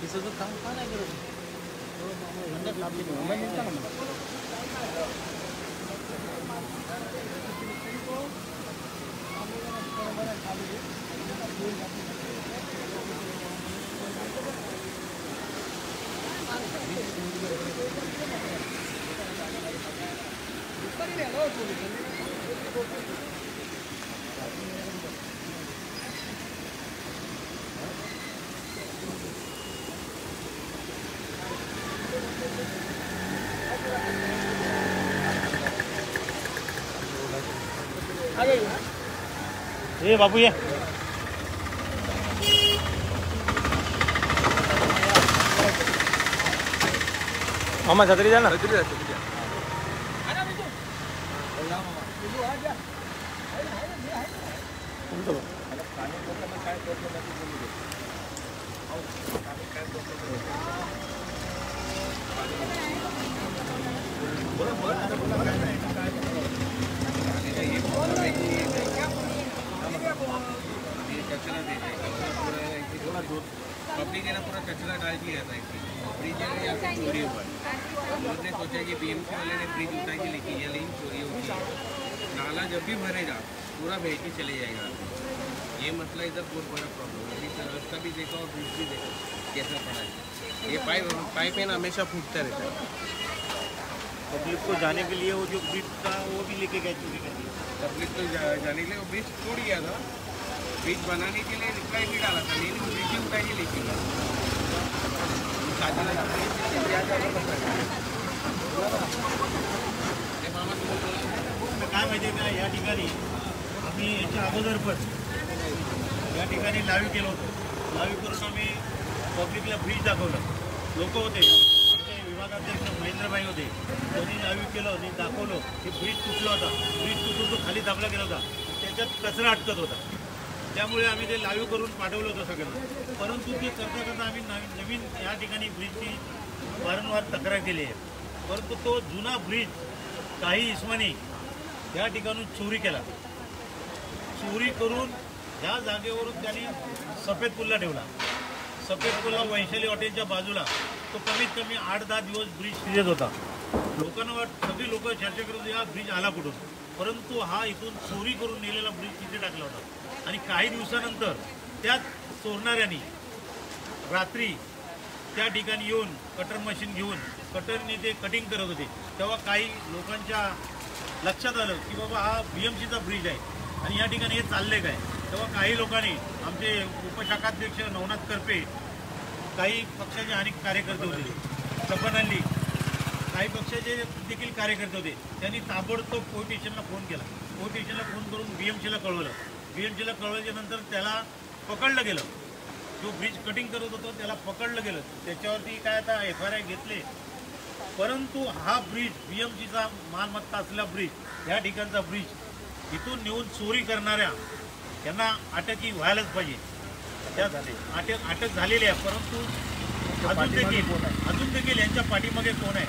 हे सगळं काम का नाही करत? मंडप आपली मुंबई निघता ना ए बाबू ये मामा छतरी जा ना पब्लिक ने पूरा कचरा डाल दिया था ब्रिज यहाँ पे चोरी हुआ उसने सोचा कि बीएमसी वाले ने ब्रिज उठा के लेके गया, लेकिन चोरी होगी। नाला जब भी भरेगा पूरा बह के चले जाएगा। ये मसला इधर बहुत बड़ा प्रॉब्लम है। अभी रास्ता भी देखा और ब्रिज भी देखा कैसा पड़ा है। ये पाइप है ना हमेशा फूटता रहता है। पब्लिक को जाने के लिए वो जो ब्रिज था वो भी लेके गए चोरी कर दिया। पब्लिक तो जाने के लिए वो ब्रिज टूट गया था, ब्रिज बनाने के लिए रिप्लाई भी डाला था, लेकिन ब्रिज ही उठा के लेके गया। काय माहिती आहे का, या ठिकाणी आम्ही याच्या अगोदर पण या ठिकाणी लाईव्ह केलं होतं। लाईव्ह करून आम्ही पब्लिकला ब्रिज दाखवलं। लोक होते, आमचे विभागाध्यक्ष महेंद्रभाई होते, त्यांनी लाईव्ह केलं आणि दाखवलं की ब्रिज तुटला होता। ब्रिज तुटून तो खाली दाबला गेला होता, त्याच्यात कचरा अटकत होता। त्यामुळे आम्ही ते लाईव्ह करून पाठवलं होतं सगळ्यांना। परंतु ते करता करता आम्ही नवीन या ठिकाणी ब्रिजची वारंवार तक्रार केली आहे। परंतु तो जुना ब्रिज काही इस्मानी या ठिकाणून चोरी केला। चोरी करून ह्या जागेवरून त्यांनी सफेद पुल्ला ठेवला। सफेद पुल्ला वैशाली हॉटेलच्या बाजूला तो कमीत कमी 8-10 दिवस ब्रिज फिरत होता। लोकांना सगळी लोक चर्चा करत या ब्रिज आला कुठून, परंतु हा इथून चोरी करून नेलेला ब्रिज तिथे टाकला होता। आणि काही दिवसानंतर त्याच चोरणाऱ्यांनी रात्री त्या ठिकाणी येऊन कटर मशीन घेऊन कटरने ते कटिंग करत होते। तेव्हा काही लोकांच्या लक्षात आलं की बाबा हा बीएमसीचा ब्रिज आहे आणि या ठिकाणी हे चालले काय। तेव्हा काही लोकांनी, आमचे उपशाखाध्यक्ष नवनाथ करपे, काही पक्षाचे अनेक कार्यकर्ते होते, सपन अल्ली, काही पक्षाचे देखील कार्यकर्ते होते, त्यांनी ताबडतोब पोलीस स्टेशनला फोन केला। पोलीस स्टेशनला फोन करून बीएमसीला कळवलं। बीएमसीला कळवल्याच्या नंतर त्याला पकडलं गेलं। जो ब्रिज कटिंग करत होता त्याला पकडलं गेलं। त्याच्यावरती काय आता FIR घेतले। परंतु हा ब्रिज बीएमसीचा मालमत्ता असलेला ब्रिज, या ठिकाणचा ब्रिज इथून नेऊन चोरी करणाऱ्या यांना अटकी व्हायलाच पाहिजे। त्या अटक झालेली आहे, परंतु अजून देखील यांच्या पाठीमागे कोण आहे,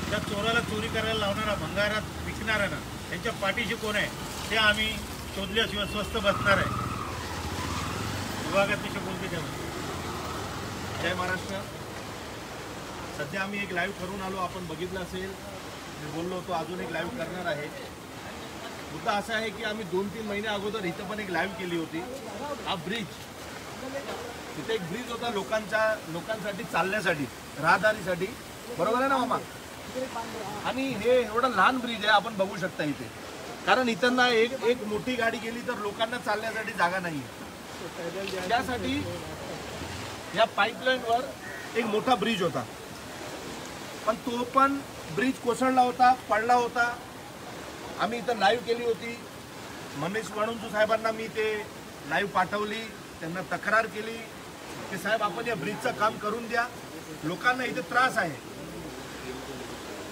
त्या चोराला चोरी करायला लावणारा, भंगारात विकणाऱ्यांना त्यांच्या पाठीशी कोण आहे ते आम्ही शोधल्याशिवाय स्वस्त बसणार आहे। विभागाध्यक्ष बोलते त्यावर। जय महाराष्ट्र। सध्या आम्ही एक लाईव्ह करून आलो, आपण बघितलं असेल, मी बोललो होतो अजून एक लाईव्ह करणार आहे। मुद्दा असा आहे की आम्ही 2-3 महिने अगोदर इथं पण एक लाईव्ह केली होती। हा ब्रिज, तिथे एक ब्रिज होता लोकांसाठी चालण्यासाठी, राहदारीसाठी, बरोबर आहे ना मामा। आणि हे एवढा लहान ब्रिज आहे, आपण बघू शकता इथे, कारण इथं ना एक मोठी गाडी गेली तर लोकांना चालण्यासाठी जागा नाही आहे। त्यासाठी या पाईपलाईनवर एक मोठा ब्रिज होता, पण तो पण ब्रिज कोसळला होता, पडला होता। आम्ही इथं लाईव्ह केली होती। मनीष वाळुंज साहेबांना मी ते लाईव्ह पाठवली, त्यांना तक्रार केली की साहेब आपण या ब्रिजचं काम करून द्या, लोकांना इथे त्रास आहे।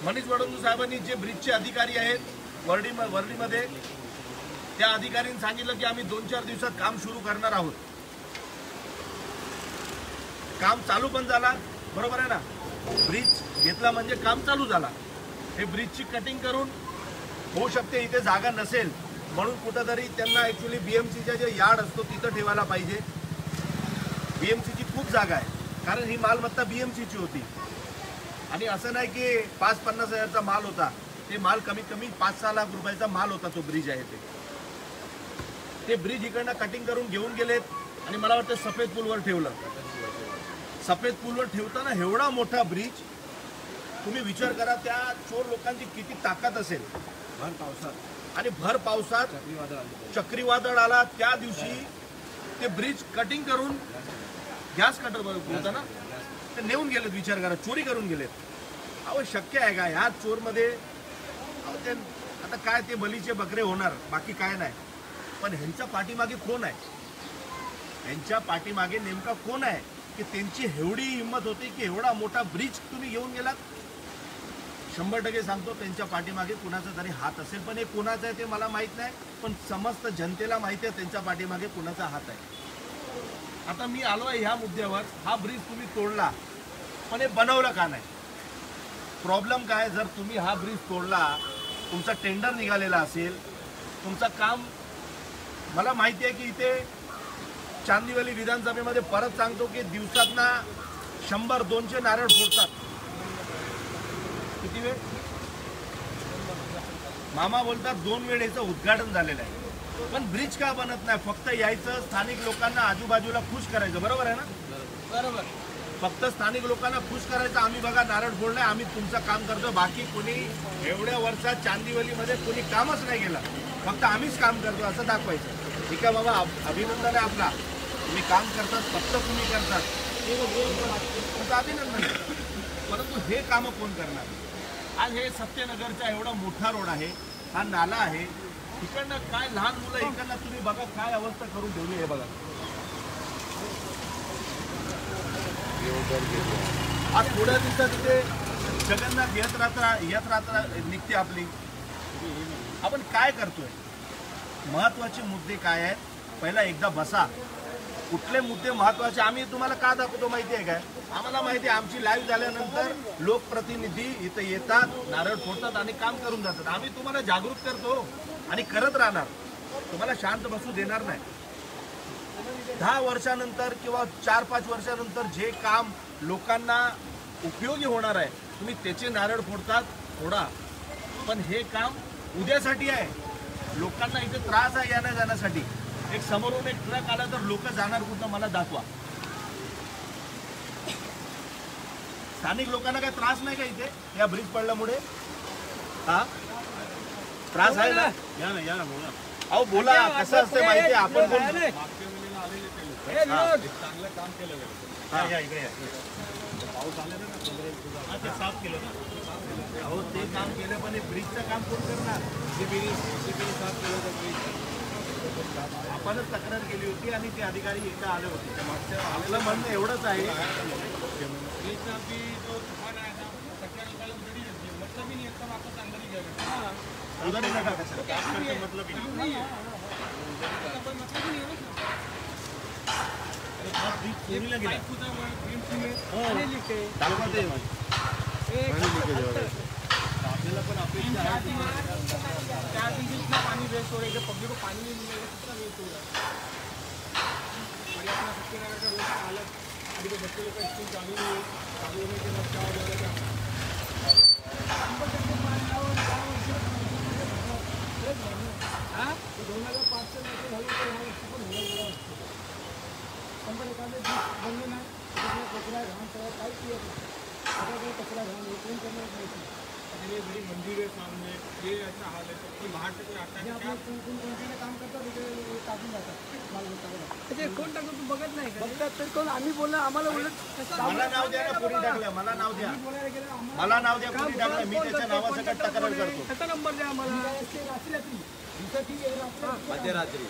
मनीष वाळुंज साहेबांनी जे ब्रिजचे अधिकारी आहेत वर्डीमध्ये, त्या अधिकाऱ्यांनी सांगितलं की आम्ही 2-4 दिवसात काम सुरू करणार आहोत। काम चालू पण झाला, बरोबर आहे ना। ब्रिज घेतला म्हणजे काम चालू झाला। हे ब्रिजची कटिंग करून होऊ शकते इथे जागा नसेल म्हणून कुठेतरी त्यांना ॲक्च्युअली बीएमसीचा जे यार्ड असतो तिथं ठेवायला पाहिजे। बीएमसीची खूप जागा आहे, कारण ही मालमत्ता BMCची होती आणि असं नाही की 5-50 हजारचा माल होता, ते माल कमीत कमी 5-6 लाख रुपयाचा माल होता. तो ब्रिज आहे ते ब्रिज इकडनं कटिंग करून घेऊन गेलेत आणि मला वाटतं सफेद पूलवर ठेवलं. सफेद पूलवर ठेवताना एवढा मोठा ब्रिज, तुम्ही विचार करा त्या चोर लोकांची किती ताकद असेल. भर पावसात आणि भर पावसात चक्रीवादळ आला त्या दिवशी ते ब्रिज कटिंग करून गॅस कटर होता ना, ते नेऊन गेलेत. विचार करा, चोरी करून गेलेत. अहो शक्य आहे का ह्या चोरमध्ये? ते आता काय ते बलीचे बकरे होणार, बाकी काय नाही. पण ह्यांच्या पाठीमागे कोण आहे? ह्यांच्या पाठीमागे नेमका कोण आहे की त्यांची एवढी हिंमत होती की एवढा मोठा ब्रिज तुम्ही घेऊन गेलात? 100% सांगतो त्यांच्या पाठीमागे कुणाचा तरी हात असेल, पण हे कुणाचा आहे ते मला माहित नाही, पण समस्त जनतेला माहिती आहे त्यांच्या पाठीमागे कुणाचा हात आहे. आता मी आलो आहे ह्या मुद्द्यावर, हा ब्रिज तुम्ही तोडला, पण हे बनवलं का नाही? प्रॉब्लेम काय? जर तुम्ही हा ब्रिज तोडला, तुमचा टेंडर निघालेला असेल, तुमचं काम, मला माहिती आहे की इथे चांदिवली विधानसभेमध्ये परत सांगतो की दिवसातना 100-200 नारळ फोडतात. किती वेळ? मामा बोलतात 2 वेळ याचं उद्घाटन झालेलं आहे. पण ब्रिज का बनत नाही? फक्त यायचं, स्थानिक लोकांना आजूबाजूला खुश करायचं. बरोबर आहे ना? बरोबर. फक्त स्थानिक लोकांना खुश करायचं. आम्ही बघा नारळ फोडलाय, आम्ही तुमचं काम करतो. बाकी कोणी एवढ्या वर्षात चांदिवलीमध्ये कोणी कामच नाही केलं, फक्त आम्हीच काम करतो असं दाखवायचं. ठीक आहे बाबा, अभिनंदन आहे आपला, तुम्ही काम करतात, फक्त तुम्ही करतात, तुमचं अभिनंदन आहे. परंतु हे कामं कोण करणार? आज हे सत्यनगरचा एवढा मोठा रोड आहे, हा नाला आहे, इकडनं काय लहान मुलं इकडनं तुम्ही बघा काय अवस्था करून ठेवली आहे. बघा आज थोड्या दिवसात इथे जगन्नाथ यात्रा निघते आपली. आपण काय करतोय? महत्वाचे मुद्दे काय आहेत? पहिला एकदा बसा, कुठले मुद्दे महत्वाचे आम्ही तुम्हाला का दाखवतो माहिती आहे काय? आम्हाला माहिती आहे, आमची लाईव्ह झाल्यानंतर लोकप्रतिनिधी इथे येतात, नारळ फोडतात आणि काम करून जातात. आम्ही तुम्हाला जागृत करतो आणि करत राहणार, तुम्हाला शांत बसू देणार नाही. 10 वर्षानंतर किंवा 4-5 वर्षानंतर जे काम लोकांना उपयोगी होणार आहे, तुम्ही त्याचे नारळ फोडतात, फोडा. पण हे काम उद्यासाठी आहे, लोकांना इथे त्रास आहे येण्या जाण्यासाठी. एक समोरून एक ट्रक आला तर लोक जाणार कुठं? मला दाखवा. स्थानिक लोकांना काही त्रास नाही का इथे या ब्रिज पडल्यामुळे? हा त्रास आहे ना? या ना बोला. अहो बोला, कसं असतं माहिती आहे, आपण बोलतो चांगलं काम केलं. पाऊस आलेला ना, ते साफ केलं ना. अहो ते काम केलं, पण हे ब्रिजचं काम कोण करणार? साफ केलं तर ब्रिज आपणच तक्रार केली होती आणि ते अधिकारी एकदा आले होते. मागच्या आलेलं म्हणणं एवढंच आहे, ब्रिजचा भी जो तूफान आया था, कचरा निकालने में बड़ी मतलब ही नहीं, एकदम आपको अंदर ही जाएगा. उधर ही नका कचरा. मतलब नहीं है, कोई मतलब ही नहीं है ना. चोरीला गेला. खुदा हुआ BMC में पानी लिखे दाखवा ते. आपल्याला पण अपेक्षा आहे. 4 दिन से इतना पानी वेस्ट हो रहा है, पब्लिक को पानी नहीं मिलेगा, कितना वेस्ट हो रहा है. और अपना सत्यनगर का रोड का हालत, अभी तो बच्चे लोग का स्कूल चालू नहीं है, चालू होने के बाद क्या हो जाएगा? हाँ 2005 से लेकर हल तो यहाँ उसको पण होणार कंपनी एखादे बनले ना, कचरा घाण सगळं काहीच येत नाही. आता काही कचरा घाण हे कोण करणार नाही. ये बड़ी मंदिर है सामने, ये ऐसा हाल है. कोई बाहर से कोई आता है क्या? कोणते काम करतात तिथे टाकून जातात मालमत्ता. कोण टाकतो तू बघत नाही का? बघतात तर कोण? आम्ही बोलला आम्हाला उलट मला नाव द्या ना, कोणी टाकलं मला नाव द्या. मला नाव द्या, कोणी टाकलं, मी त्याच्या नावासकट तक्रार करतो. त्याचा नंबर द्या आम्हाला. मध्यरात्री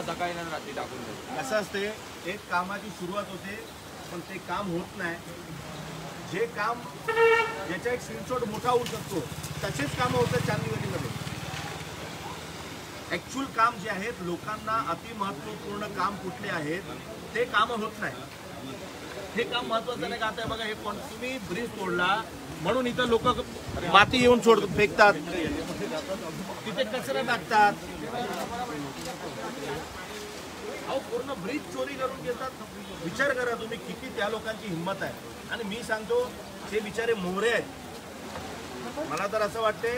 सकाळी ना रात्री टाकून देतो. कसं असते, एक कामाची सुरुवात होते पण ते काम होत नाही. जे काम ज्याचा एक स्क्रीनशॉट मोठा होऊ शकतो तसेच कामं होतात चांदिवलीमध्ये. ॲक्च्युअल काम जे आहेत, लोकांना अति महत्त्वपूर्ण काम कुठले आहेत ते कामं होत नाही. हे काम महत्त्वाचं नाही का? आता बघा, हे कोण, तुम्ही ब्रिज तोडला म्हणून इथं लोक माती येऊन फेकतात, तिथे कचरा टाकतात. अहो पूर्ण ब्रिज चोरी करून घेतात. विचार करा तुम्ही किती त्या लोकांची हिंमत आहे. आणि मी सांगतो ते बिचारे मोहरे आहेत. मला तर असं वाटते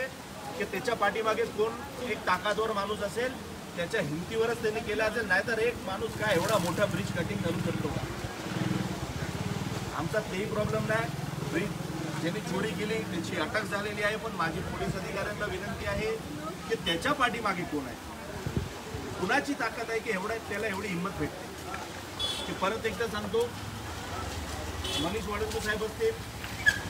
की त्याच्या पाठीमागे कोण एक ताकदवर माणूस असेल, त्याच्या हिमतीवरच त्यांनी केलं असेल. नाहीतर एक माणूस काय एवढा मोठा ब्रिज कटिंग करू शकतो का? आमचा तेही प्रॉब्लेम नाही. ब्रिज ज्यांनी चोरी केली त्याची अटक झालेली आहे. पण माझी पोलीस अधिकाऱ्यांना विनंती आहे की त्याच्या पाठीमागे कोण आहे, कुणाची ताकद आहे की एवढा त्याला एवढी हिंमत भेटते. की परत एकदा सांगतो, मनीष वडंगे साहेब असतील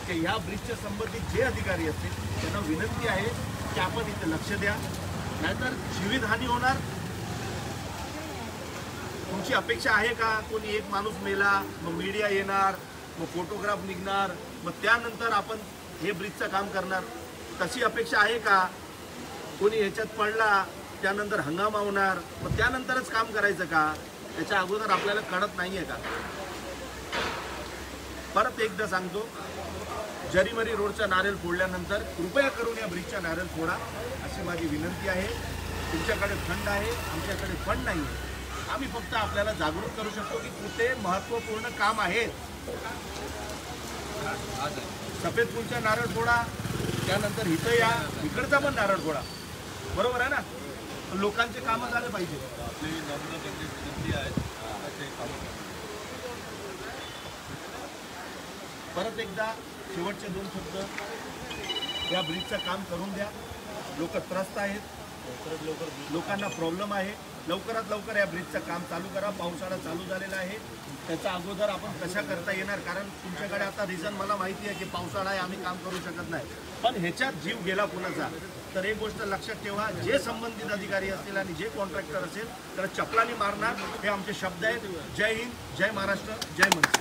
की ह्या ब्रिजच्या संबंधित जे अधिकारी असतील त्यांना विनंती आहे की आपण इथे लक्ष द्या, नाहीतर जीवितहानी होणार. तुमची अपेक्षा आहे का कोणी एक माणूस मेला मग मीडिया येणार, मग फोटोग्राफ निघणार, मग त्यानंतर आपण हे ब्रिजचं काम करणार? तशी अपेक्षा आहे का? कोणी ह्याच्यात पडला त्यानंतर हंगामा होणार, मग त्यानंतरच काम करायचं का? त्याच्या अगोदर आपल्याला कळत नाहीये का? परत एकदा सांगतो, जरीमरी रोडचा नारळ फोडल्यानंतर कृपया करून या ब्रिजचा नारळ फोडा अशी माझी विनंती आहे. तुमच्याकडे फंड आहे, आमच्याकडे फंड नाही आहे. आम्ही फक्त आपल्याला जागरूक करू शकतो की कुठे महत्त्वपूर्ण काम आहेत. सफेद फुलचा नारळ फोडा, त्यानंतर इथं या, इकडचा पण नारळ फोडा. बरोबर आहे ना? लोकांचे कामं झाले पाहिजे. आपली नम्र विनंती आहे ते कामं. परत एकदा शेवटचे 2 शब्द, या ब्रिजचं काम करून द्या. लोक त्रस्त आहेत, लोकांना प्रॉब्लेम आहे. लवकरात लवकर या ब्रिजचं काम चालू करा. पावसाळा चालू झालेला आहे, त्याच्या अगोदर आपण कशा करता येणार? कारण तुमच्याकडे आता रिझन मला माहिती आहे की पावसाळा आहे, आम्ही काम करू शकत नाही. पण ह्याच्यात जीव गेला कुणाचा तर एक गोष्ट लक्षात ठेवा, जे संबंधित अधिकारी असतील आणि जे कॉन्ट्रॅक्टर असेल त्याला चपलानी मारणार, हे आमचे शब्द आहेत. जय हिंद, जय महाराष्ट्र, जय मनसे.